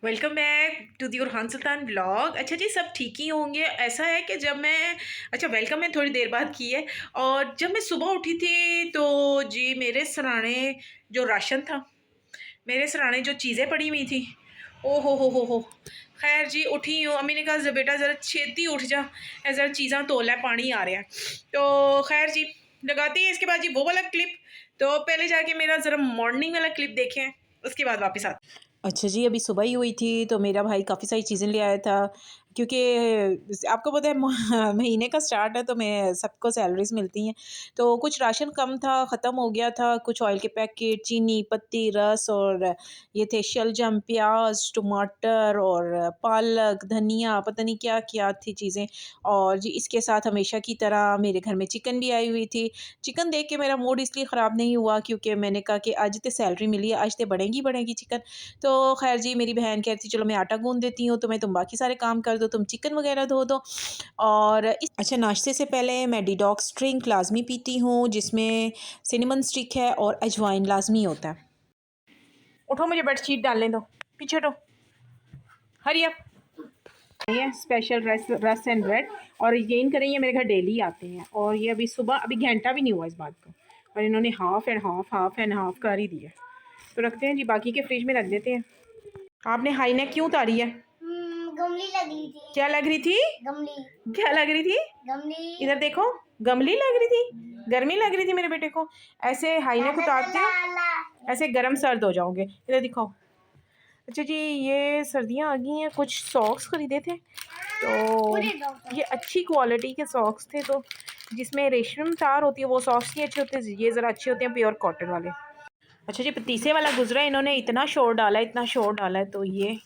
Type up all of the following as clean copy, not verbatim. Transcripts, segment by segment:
Welcome back to the Urhan Sultan blog. अच्छा जी, सब ठीक ही होंगे। ऐसा है कि जब मैं वेलकम मैं थोड़ी देर बाद की है, और जब मैं सुबह उठी थी तो जी मेरे सराने जो राशन था, मेरे सराने जो चीज़ें पड़ी हुई थी, ओ हो। खैर जी, उठी हूँ, अम्मी ने कहा बेटा ज़रा छेती उठ जा, ज़रा चीज़ां तोल है, पानी आ रहा है। तो खैर जी लगाती हैं। इसके बाद जी वो वाला क्लिप, तो पहले जाके मेरा ज़रा मॉर्निंग वाला क्लिप देखें, उसके बाद वापस आते। अच्छा जी, अभी सुबह ही हुई थी तो मेरा भाई काफ़ी सारी चीज़ें ले आया था, क्योंकि आपको पता है महीने का स्टार्ट है तो मैं सबको सैलरीज मिलती हैं। तो कुछ राशन कम था, ख़त्म हो गया था, कुछ ऑयल के पैकेट, चीनी, पत्ती, रस, और ये थे शलजम, प्याज, टमाटर और पालक, धनिया, पता नहीं क्या क्या थी चीज़ें। और जी इसके साथ हमेशा की तरह मेरे घर में चिकन भी आई हुई थी। चिकन देख के मेरा मूड इसलिए ख़राब नहीं हुआ क्योंकि मैंने कहा कि आज तो सैलरी मिली है, आज तो बढ़ेगी चिकन। तो खैर जी मेरी बहन कहती चलो मैं आटा गूँध देती हूँ, तो मैं तुम बाकी सारे काम कर दो, तुम चिकन वगैरह धो दो। और अच्छा, नाश्ते से पहले मैं डिटॉक्स ड्रिंक लाजमी पीती हूँ, जिसमें सिनेमन स्टिक है और अजवाइन लाजमी होता है। उठो, मुझे बेडशीट डालने दो, पीछे हटो, हरी अप। ये स्पेशल रस एंड ब्रेड, और यकीन करें ये मेरे घर डेली आते हैं, और ये अभी सुबह, अभी घंटा भी नहीं हुआ इस बात को, और इन्होंने हाफ़ एंड हाफ़ कर ही दिया। तो रखते हैं जी, बाकी के फ्रिज में रख देते हैं। आपने हाई नेक क्यों उतारी है? गमली लग रही थी। क्या लग रही थी? गमली। क्या लग रही थी? गमली। इधर देखो, गमली लग रही थी, गर्मी लग रही थी मेरे बेटे को। ऐसे हाई नेक उतारते हो, ऐसे गर्म सर्द हो जाओगे। इधर दिखाओ। अच्छा जी, ये सर्दियाँ आ गई हैं, कुछ सॉक्स खरीदे थे, तो ये अच्छी क्वालिटी के सॉक्स थे, तो जिसमें रेशम तार होती है वो सॉक्स ही अच्छे होते हैं, ये ज़रा अच्छे होते हैं प्योर कॉटन वाले। अच्छा जी, पतीसे वाला गुजरा, इन्होंने इतना शोर डाला है, तो ये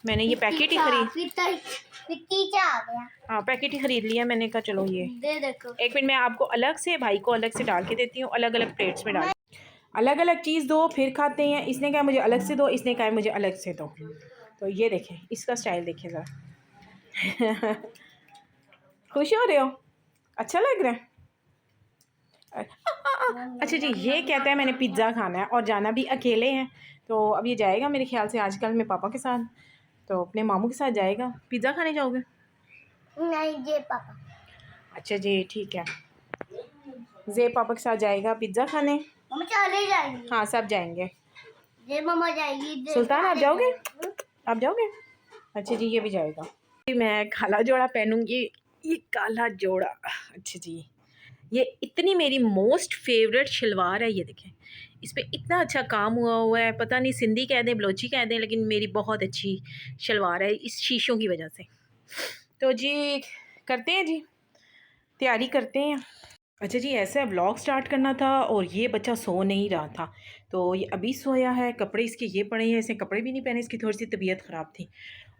मैंने ये पैकेट ही हाँ पैकेट ही खरीद लिया। मैंने कहा चलो ये दे देखो। एक मिनट, मैं आपको अलग से, भाई को अलग से डाल के देती हूँ, अलग अलग प्लेट्स में डाल। अलग अलग चीज़ दो फिर खाते हैं। इसने कहा मुझे अलग से दो, इसने कहा मुझे अलग से दो। तो ये देखें, इसका स्टाइल देखें ज़रा। खुश हो रहे हो? अच्छा लग रहा है? अच्छा जी, ये कहता है मैंने पिज़्ज़ा खाना है, और जाना भी अकेले हैं। तो अब ये जाएगा मेरे ख्याल से आजकल में पापा के साथ, तो अपने मामू के साथ जाएगा। पिज़्ज़ा खाने जाओगे? नहीं, ये पापा। अच्छा जी ठीक है, जे पापा के साथ जाएगा पिज़्ज़ा खाने। मम्मा चले जाएंगे। हाँ सब जाएंगे। ये मम्मा जाएगी। सुल्तान आप जाओगे? आप जाओगे? अच्छा जी, ये भी जाएगा। मैं काला जोड़ा पहनूंगी, ये काला जोड़ा। अच्छा जी, ये इतनी मेरी मोस्ट फेवरेट शलवार है, ये देखें, इस पर इतना अच्छा काम हुआ है, पता नहीं सिंधी कह दें बलोची कह दें, लेकिन मेरी बहुत अच्छी शलवार है इस शीशों की वजह से। तो जी करते हैं जी, तैयारी करते हैं। अच्छा जी, ऐसा व्लॉग स्टार्ट करना था, और ये बच्चा सो नहीं रहा था, तो ये अभी सोया है। कपड़े इसके ये पड़े हैं, इसने कपड़े भी नहीं पहने, इसकी थोड़ी सी तबीयत ख़राब थी।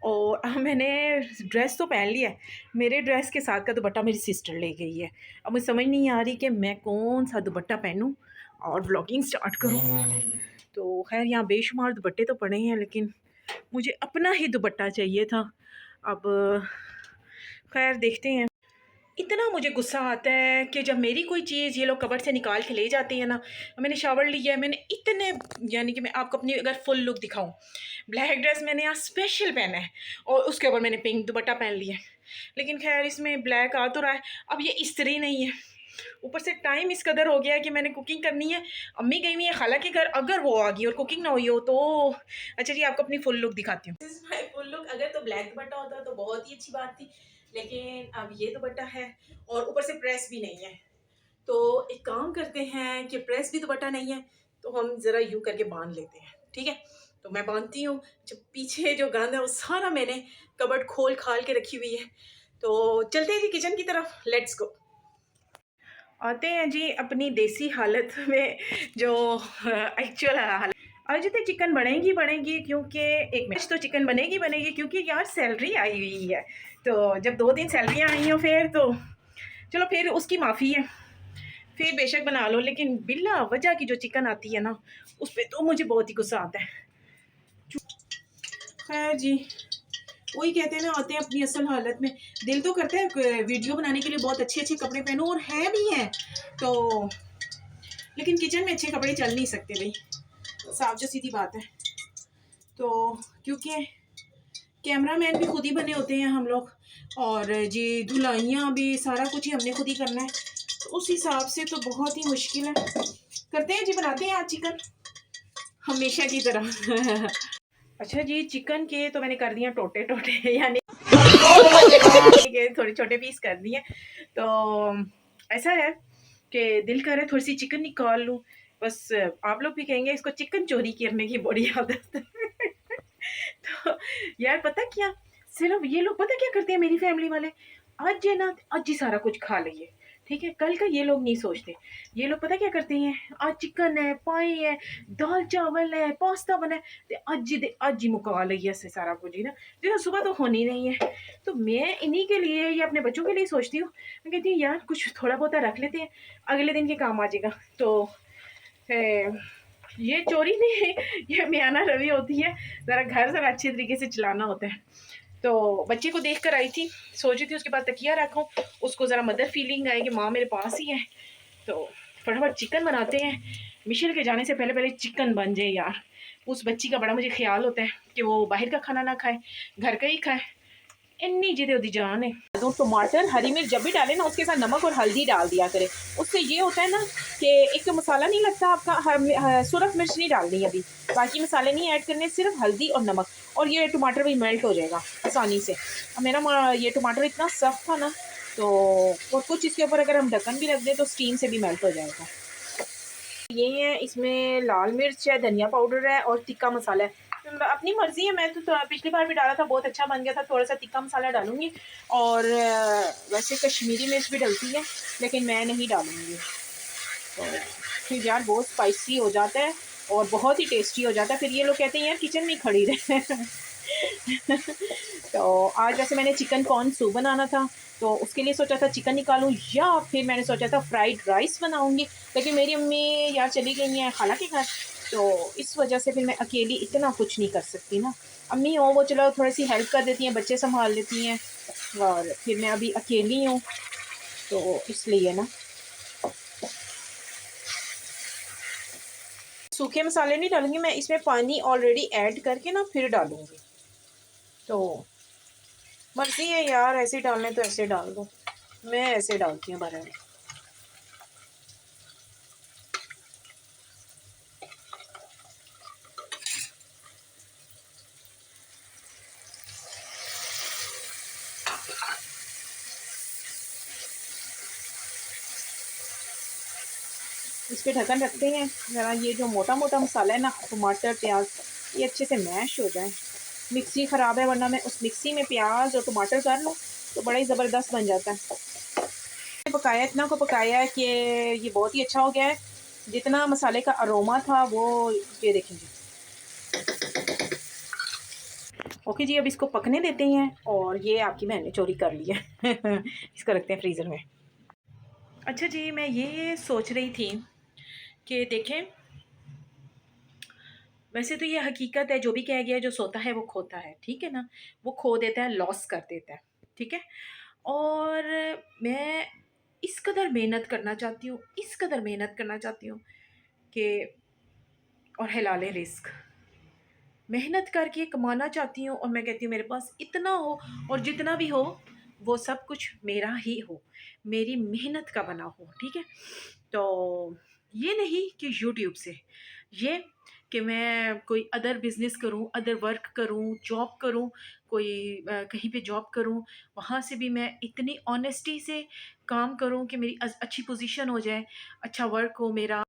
और मैंने ड्रेस तो पहन लिया है, मेरे ड्रेस के साथ का दुपट्टा मेरी सिस्टर ले गई है। अब मुझे समझ नहीं आ रही कि मैं कौन सा दुपट्टा पहनूं और व्लॉगिंग स्टार्ट करूं। तो खैर यहाँ बेशुमार दुपट्टे तो पड़े हैं, लेकिन मुझे अपना ही दुपट्टा चाहिए था। अब खैर देखते हैं। इतना मुझे गुस्सा आता है कि जब मेरी कोई चीज़ ये लोग कबर्ड से निकाल के ले जाते हैं ना। मैंने शावर लिया है, मैंने इतने, यानी कि मैं आपको अपनी अगर फुल लुक दिखाऊं, ब्लैक ड्रेस मैंने यहाँ स्पेशल पहना है, और उसके ऊपर मैंने पिंक दुपट्टा पहन लिया है। लेकिन खैर इसमें ब्लैक आ तो रहा है। अब ये इस्त्री नहीं है, ऊपर से टाइम इस कदर हो गया है कि मैंने कुकिंग करनी है। अम्मी गई हुई है खाला के घर, अगर वो आ गई और कुकिंग ना हुई हो तो। अच्छा जी, आपको अपनी फुल लुक दिखाती हूँ। This is my full look. अगर तो ब्लैक दुपट्टा होता तो बहुत ही अच्छी बात थी, लेकिन अब ये दुपट्टा है और ऊपर से प्रेस भी नहीं है। तो एक काम करते हैं कि प्रेस भी दुपट्टा नहीं है, तो हम ज़रा यूँ करके बांध लेते हैं, ठीक है? तो मैं बांधती हूँ। जब पीछे जो गंद है वो सारा मैंने कबर्ड खोल खाल के रखी हुई है। तो चलते हैं जी किचन की तरफ, लेट्स गो। आते हैं जी अपनी देसी हालत में, जो एक्चुअल हालत। आज तो चिकन बनेगी क्योंकि एक मैच तो चिकन बनेगी क्योंकि यार सैलरी आई हुई है। तो जब 2 दिन सैलरियाँ आई हो फिर तो चलो, फिर उसकी माफ़ी है, फिर बेशक बना लो, लेकिन बिला वजह की जो चिकन आती है ना, उस पर तो मुझे बहुत ही गुस्सा आता है। खैर जी, वही कहते हैं ना, आते हैं अपनी असल हालत में। दिल तो करता है वीडियो बनाने के लिए बहुत अच्छे अच्छे कपड़े पहनो, और है भी हैं तो, लेकिन किचन में अच्छे कपड़े चल नहीं सकते भाई, साफ जो सीधी बात है। तो क्योंकि कैमरामैन भी खुद ही बने होते हैं हम लोग, और जी धुलाइयाँ भी सारा कुछ ही हमने खुद ही करना है, तो उस हिसाब से तो बहुत ही मुश्किल है। करते हैं जी, बनाते हैं आज चिकन हमेशा की तरह। अच्छा जी, चिकन के तो मैंने कर दिया टोटे टोटे यानी के थोड़े छोटे पीस कर दिए। तो ऐसा है कि दिल कर रहा है थोड़ी सी चिकन निकाल लूँ, बस आप लोग भी कहेंगे इसको चिकन चोरी करने की बड़ी आदत है। तो यार पता क्या, सिर्फ ये लोग पता क्या करते हैं मेरी फैमिली वाले, आज ये ना आज ही सारा कुछ खा लिए, ठीक है, कल का ये लोग नहीं सोचते। ये लोग पता क्या करते हैं, आज चिकन है, पाई है, दाल चावल है, पास्ता बना है, ते अज ही मुका लिया से सारा कुछ ही ना, देखो सुबह तो होनी नहीं है। तो मैं इन्हीं के लिए या अपने बच्चों के लिए सोचती हूँ, मैं कहती हूँ यार कुछ थोड़ा बहुत रख लेते हैं, अगले दिन के काम आ जाएगा। तो ये चोरी नहीं, ये मियाना रवि होती है, ज़रा घर ज़रा अच्छे तरीके से चलाना होता है। तो बच्चे को देख कर आई थी, सोच रही थी उसके पास तकिया रखूं, उसको ज़रा मदर फीलिंग आए कि माँ मेरे पास ही है। तो फटाफट चिकन बनाते हैं, मिशेल के जाने से पहले पहले चिकन बन जाए यार। उस बच्ची का बड़ा मुझे ख्याल होता है कि वो बाहर का खाना ना खाए, घर का ही खाए, इतनी जिदे उदी जान है। तो टमाटर हरी मिर्च जब भी डालें ना उसके साथ नमक और हल्दी डाल दिया करें, उससे ये होता है ना कि एक तो मसाला नहीं लगता आपका, सुरख मिर्च नहीं डालनी अभी, बाकी मसाले नहीं ऐड करने, सिर्फ हल्दी और नमक, और ये टमाटर भी मेल्ट हो जाएगा आसानी से। अब मेरा ये टमाटर इतना सख्त था ना, तो और कुछ इसके ऊपर अगर हम ढक्कन भी रख दें तो स्टीम से भी मेल्ट हो जाएगा। ये है, इसमें लाल मिर्च है, धनिया पाउडर है और तिक्का मसाला है। तो अपनी मर्ज़ी है, मैं तो पिछली बार भी डाला था, बहुत अच्छा बन गया था। थोड़ा सा तिक्का मसाला डालूंगी, और वैसे कश्मीरी मिर्च भी डलती है लेकिन मैं नहीं डालूंगी। तो फिर यार बहुत स्पाइसी हो जाता है और बहुत ही टेस्टी हो जाता है, फिर ये लोग कहते हैं यार किचन में खड़ी रहे। तो आज वैसे मैंने चिकन कॉर्न सूप बनाना था, तो उसके लिए सोचा था चिकन निकालूं, या फिर मैंने सोचा था फ्राइड राइस बनाऊंगी, लेकिन मेरी अम्मी यार चली गई हैं खाला के घर, तो इस वजह से फिर मैं अकेली इतना कुछ नहीं कर सकती ना। अम्मी हो वो चलो थोड़ी सी हेल्प कर देती हैं, बच्चे संभाल लेती हैं, और फिर मैं अभी अकेली हूँ, तो इसलिए ना सूखे मसाले नहीं डालूंगी मैं, इसमें पानी ऑलरेडी ऐड करके ना फिर डालूंगी। तो मर्जी है यार, ऐसे डालने तो ऐसे डाल दो, मैं ऐसे डालती हूँ बार। इस पर ढक्कन रखते हैं, ज़रा ये जो मोटा मोटा मसाला है ना, टमाटर प्याज, ये अच्छे से मैश हो जाए। मिक्सी ख़राब है, वरना मैं उस मिक्सी में प्याज और टमाटर कर लूँ तो बड़ा ही ज़बरदस्त बन जाता है। पकाया, इतना को पकाया है कि ये बहुत ही अच्छा हो गया है, जितना मसाले का अरोमा था वो ये देखेंगे। ओके जी, अब इसको पकने देते हैं, और ये आपकी बहन ने चोरी कर लिया। इसको रखते हैं फ्रीज़र में। अच्छा जी, मैं ये सोच रही थी कि देखें, वैसे तो ये हकीकत है, जो भी कह गया है जो सोता है वो खोता है, ठीक है ना, वो खो देता है, लॉस कर देता है, ठीक है। और मैं इस कदर मेहनत करना चाहती हूँ, इस कदर मेहनत करना चाहती हूँ कि, और हिलाले रिस्क, मेहनत करके कमाना चाहती हूँ, और मैं कहती हूँ मेरे पास इतना हो, और जितना भी हो वो सब कुछ मेरा ही हो, मेरी मेहनत का बना हो, ठीक है। तो ये नहीं कि यूट्यूब से, ये कि मैं कोई अदर बिज़नेस करूं, अदर वर्क करूं, जॉब करूं, कोई कहीं पे जॉब करूं, वहाँ से भी मैं इतनी ऑनेस्टी से काम करूं कि मेरी अच्छी पोजीशन हो जाए, अच्छा वर्क हो मेरा।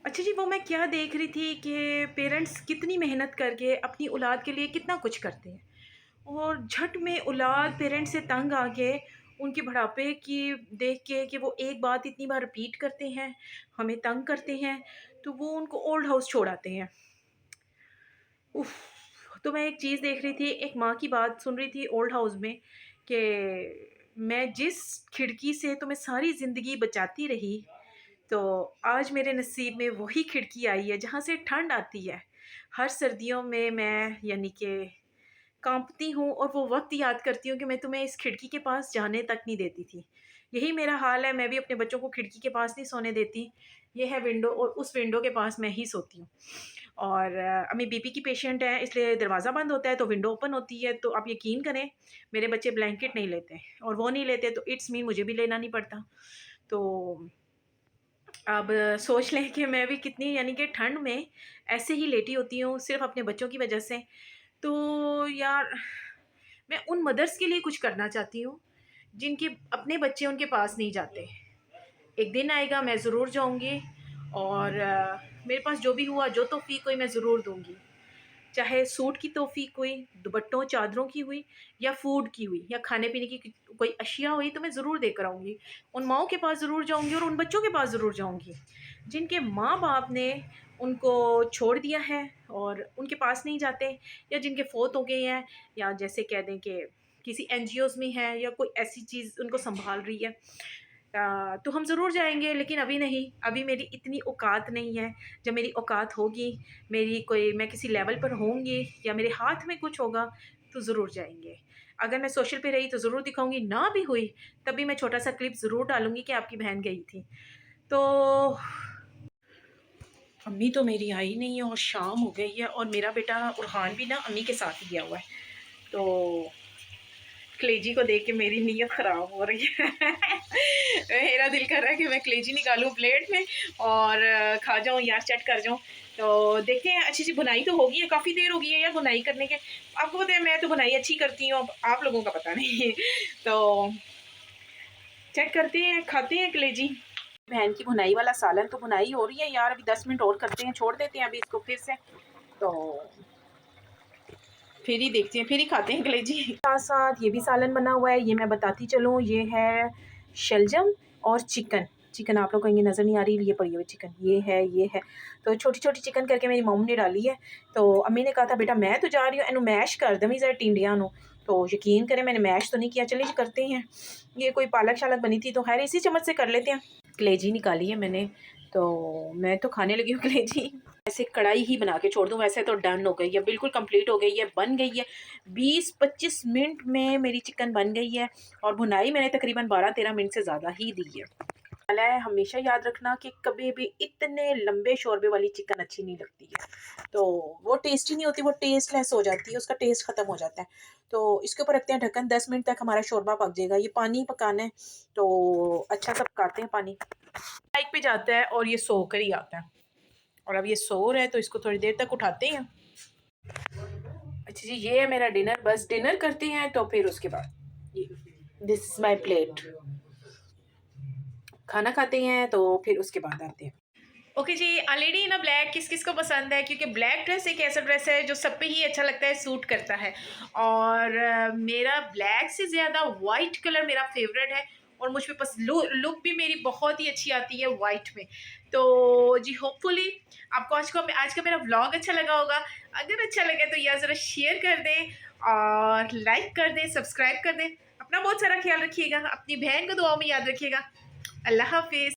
अच्छा जी, वो मैं क्या देख रही थी कि पेरेंट्स कितनी मेहनत करके अपनी औलाद के लिए कितना कुछ करते हैं, और झट में औलाद पेरेंट्स से तंग आके उनके बुढ़ापे की देख के कि वो एक बात इतनी बार रिपीट करते हैं, हमें तंग करते हैं, तो वो उनको ओल्ड हाउस छोड़ आते हैं। उफ़! तो मैं एक चीज़ देख रही थी, एक माँ की बात सुन रही थी ओल्ड हाउस में, कि मैं जिस खिड़की से तुम्हें सारी ज़िंदगी बचाती रही, तो आज मेरे नसीब में वही खिड़की आई है जहाँ से ठंड आती है। हर सर्दियों में मैं यानी कि काँपती हूँ, और वो वक़्त याद करती हूँ कि मैं तुम्हें इस खिड़की के पास जाने तक नहीं देती थी। यही मेरा हाल है, मैं भी अपने बच्चों को खिड़की के पास नहीं सोने देती। ये है विंडो, और उस विंडो के पास मैं ही सोती हूँ। और अम्मी बीपी की पेशेंट है, इसलिए दरवाज़ा बंद होता है तो विंडो ओपन होती है। तो आप यकीन करें मेरे बच्चे ब्लैंकेट नहीं लेते, और वो नहीं लेते तो इट्स मीन मुझे भी लेना नहीं पड़ता। तो अब सोच लें कि मैं भी कितनी यानी कि ठंड में ऐसे ही लेटी होती हूँ सिर्फ अपने बच्चों की वजह से। तो यार मैं उन मदर्स के लिए कुछ करना चाहती हूँ जिनके अपने बच्चे उनके पास नहीं जाते। एक दिन आएगा मैं ज़रूर जाऊँगी, और मेरे पास जो भी हुआ, जो तौफ़ीक हुई मैं ज़रूर दूँगी। चाहे सूट की तौफ़ीक हुई, दुपट्टों चादरों की हुई, या फूड की हुई, या खाने-पीने की कोई अशिया हुई, तो मैं ज़रूर देकर आऊँगी। उन माँओं के पास ज़रूर जाऊँगी और उन बच्चों के पास ज़रूर जाऊँगी जिनके माँ-बाप ने उनको छोड़ दिया है और उनके पास नहीं जाते, या जिनके फ़ौत हो गए हैं, या जैसे कह दें कि किसी एनजीओज़ में है, या कोई ऐसी चीज़ उनको सँभाल रही है। तो हम ज़रूर जाएँगे, लेकिन अभी नहीं, अभी मेरी इतनी औकात नहीं है। जब मेरी औकात होगी, मेरी कोई मैं किसी लेवल पर होंगी या मेरे हाथ में कुछ होगा, तो ज़रूर जाएँगे। अगर मैं सोशल पे रही तो ज़रूर दिखाऊँगी, ना भी हुई तब भी मैं छोटा-सा क्लिप ज़रूर डालूँगी कि आपकी बहन गई थी। तो अम्मी तो मेरी आई नहीं है और शाम हो गई है, और मेरा बेटा उरहान भी ना अम्मी के साथ ही गया हुआ है। तो कलेजी को देख के मेरी नीयत ख़राब हो रही है। मेरा दिल कर रहा है कि मैं कलेजी निकालूँ प्लेट में और खा जाऊँ यार, चट कर जाऊँ। तो देखते हैं, अच्छी सी बुनाई तो होगी है, काफ़ी देर हो गई है यार बुनाई करने के। आपको पता है मैं तो बुनाई अच्छी करती हूँ, अब आप लोगों का पता नहीं। तो चेक करते हैं, खाते हैं कलेजी। बहन की बुनाई वाला सालन तो बुनाई हो रही है यार, अभी 10 मिनट और करते हैं, छोड़ देते हैं अभी इसको फिर से। तो फिर ही देखते हैं, फिर ही खाते हैं कलेजी। साथ साथ ये भी सालन बना हुआ है, ये मैं बताती चलूँ। ये है शलजम और चिकन। चिकन आप लोग को ये नज़र नहीं आ रही, ये पड़ी हुई चिकन, ये है। तो छोटी छोटी चिकन करके मेरी मम्मी ने डाली है। तो अम्मी ने कहा था बेटा मैं तो जा रही हूँ, इनू मैश कर दमी ज़रा टिंडिया नू। तो यकीन करें मैंने मैश तो नहीं किया, चलिए जी करते हैं। ये कोई पालक शालक बनी थी तो खैर इसी चम्मच से कर लेते हैं। कलेजी निकाली है मैंने, तो मैं तो खाने लगी हूँ कलेजी। ऐसे कढ़ाई ही बना के छोड़ दूँ, वैसे तो डन हो गई है, बिल्कुल कंप्लीट हो गई है, बन गई है। 20-25 मिनट में मेरी चिकन बन गई है, और भुनाई मैंने तकरीबन 12-13 मिनट से ज़्यादा ही दी है। है हमेशा याद रखना कि कभी भी इतने लंबे शोरबे वाली चिकन अच्छी नहीं लगती है, तो वो टेस्टी नहीं होती, वो टेस्टलेस हो जाती है, उसका टेस्ट ख़त्म हो जाता है। तो इसके ऊपर रखते हैं ढक्कन, 10 मिनट तक हमारा शोरबा पक जाएगा। ये पानी पकाना है, तो अच्छा सा पकाते हैं पानी। माइक पे जाता है और ये सो कर ही आता है, और अब ये सो रहा है तो इसको थोड़ी देर तक उठाते हैं। अच्छा जी, ये है मेरा डिनर, बस डिनर करते हैं तो फिर उसके बाद दिस इज़ माई प्लेट, खाना खाते हैं तो फिर उसके बाद आते हैं। ओके जी, a lady in a black किस किस को पसंद है, क्योंकि ब्लैक ड्रेस एक ऐसा ड्रेस है जो सब पे ही अच्छा लगता है, सूट करता है। और मेरा ब्लैक से ज़्यादा वाइट कलर मेरा फेवरेट है, और मुझ पे लुक भी मेरी बहुत ही अच्छी आती है वाइट में। तो जी होपफुली आपको आज का मेरा व्लॉग अच्छा लगा होगा। अगर अच्छा लगे तो यार ज़रा शेयर कर दें और लाइक कर दें, सब्सक्राइब कर दें। अपना बहुत सारा ख्याल रखिएगा, अपनी बहन को दुआओं में याद रखिएगा। अल्लाह हाफिज़।